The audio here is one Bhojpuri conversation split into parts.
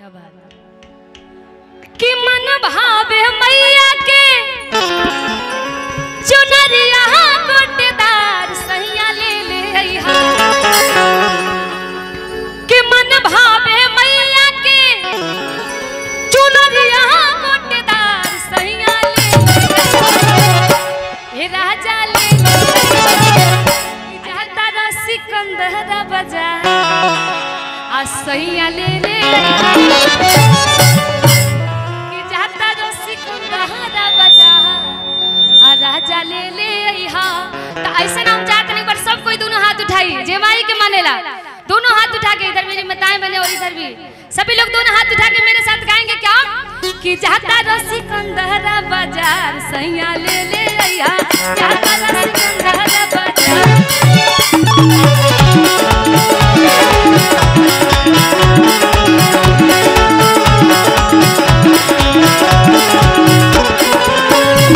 क्या बात कि मन भावे मैया के चुनरिया गोटेदार सैया ले ले अइहा कि मन भावे मैया के चुनरिया गोटेदार सैया ले ले राजा ले जाता सिकंदर बाजार आ सैया ले ले कि जाता सिकंदर बाजार आ राजा ले ले अइहा। तो ऐसे नाम चाहते नहीं पर सब कोई दोनों हाथ उठाई जे माई के मानेला दोनों हाथ उठा के इधर मेरी माताएं बने और इधर भी सभी लोग दोनों हाथ उठा के मेरे साथ गाएंगे क्या कि जाता सिकंदर बाजार सैया ले ले अइहा जाता सिकंदर बाजार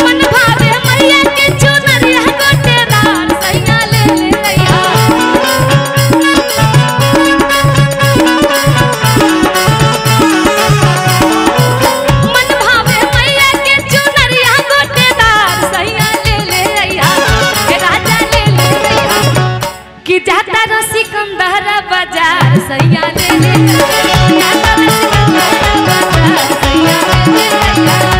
मन भावे मैया के चुनरिया गोटेदार सैया ले ले अइहा मन भावे मैया के चुनरिया गोटेदार सैया ले ले अइहा राजा ले ले अइहा कि जाता सिकंदर बाजार सैया ले ले जाता सिकंदर बाजार सैया ले ले अइहा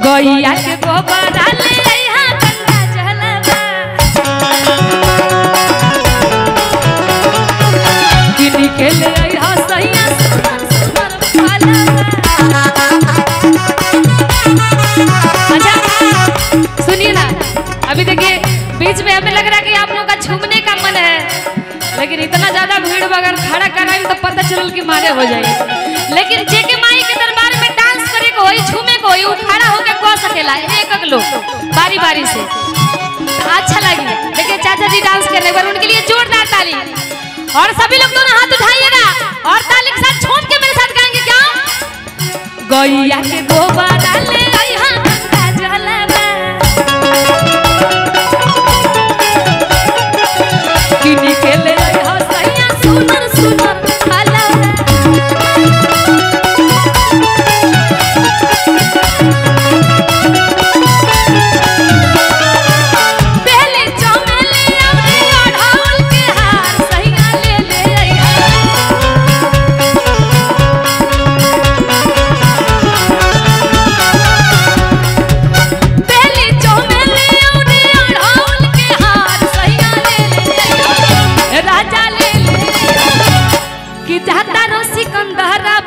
गैया के गोबर ले अइहा गंगा जलवा कि निकल अइहा सैया सुनर सुनर फलवा। अच्छा सुनिए ना अभी देखिए बीच में हमें लग रहा है कि आप लोगों का झूमने का मन है लेकिन इतना ज्यादा भीड़ बगैर खड़ा कराई तो पता चल कि मारे हो जाएगी लेकिन जेके माई के दरबार में डांस करे को होई झूमे को होई खड़ा होके को सकेला एक एक लोग बारी बारी से अच्छा लगी देखिए चाचा जी डांस करने पर उनके लिए जोरदार ताली और सभी लोग दोनों हाथ उठाइएगा और ताली के साथ झूम के मेरे साथ गाएंगे क्या गैया के गोबर ले अइहा गंगा जलवा कि निकल अइहा सैया सुनर सुनर फलवा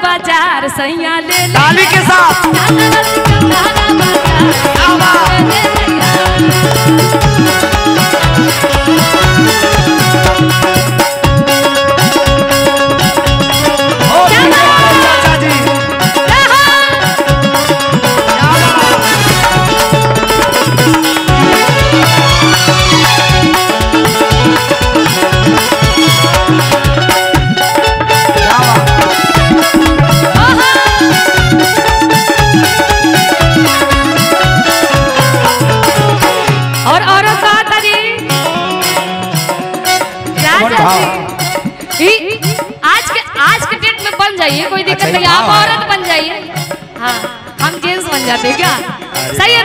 बाजार सैया ले ले ताली के साथ जाता सिकंदर बाजार ले ले चाचा जी आज के डेट में बन जाइए कोई दिक्कत नहीं आप औरत बन जाइए हाँ हम जेंट्स बन जाते क्या सही है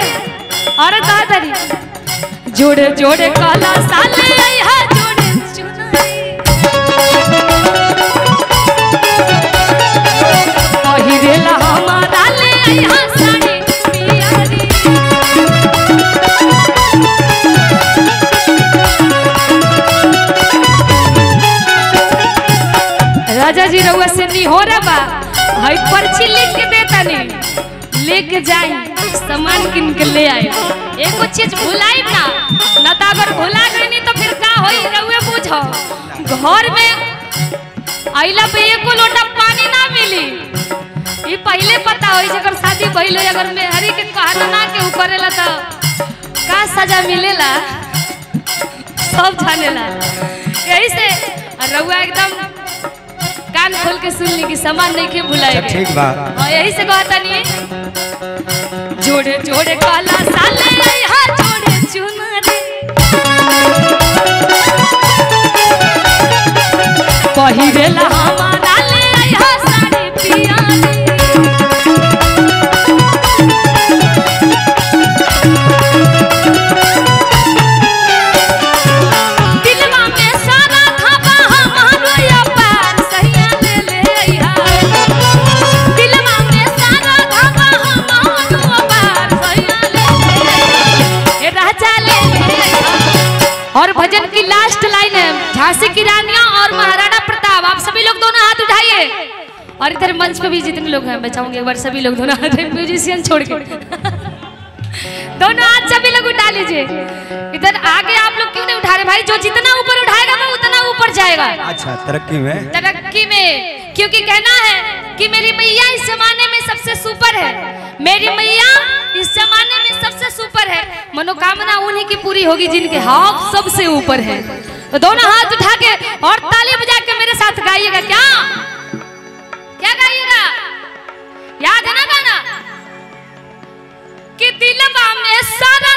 औरत कहा था जोड़े जोड़े काला साले आई है। जी रउआ से नहीं हो रहा बा, हाई पर्ची लिख के देता नहीं, लेके जाई सामान किन के ले आए। एको चीज भुलाई ना तो अगर भुला गई नहीं तो फिर का होई रउए पूछो। घर में आइला पे एको लोटा पानी ना मिली, ये पहले पता होई जगर शादी पहले अगर मैं हरी के कहना ना के करेला तो का सजा मिलेला सब जानेला। यही से रउआ एकदम कान खोल के सुन ली कि सामान नहीं के भुलाए। ठीक बा। और यही से कहता नहीं जोड़े जोड़े काला साले यहाँ जोड़े चुनरी पहिरेला हमारा ले यहाँ साड़ी पियाली। और भजन की लास्ट लाइन है झांसी की रानियां और महाराणा प्रताप। आप सभी लोग दोनों हाथ उठाइए और इधर मंच पे भी जितने लोग हैं मैं चाहूंगी एक बार सभी लोग दोनों हाथ, म्यूजिशियन छोड़ के दोनों हाथ सभी लोग उठा लीजिए। इधर आगे आप लोग क्यों नहीं उठा रहे भाई? जो जितना ऊपर उठाएगा वो उतना ऊपर जाएगा। अच्छा तरक्की में क्योंकि कहना है कि मेरी मैया इस जमाने में सबसे सुपर है, मेरी मैया इस जमाने में सबसे सुपर है। मनोकामना उन्हीं की पूरी होगी जिनके हाथ सबसे ऊपर है। तो दोनों हाथ उठा के और ताली बजा के मेरे साथ गाइएगा। क्या क्या गाइएगा? याद है ना गाना कि दिलवा में सारा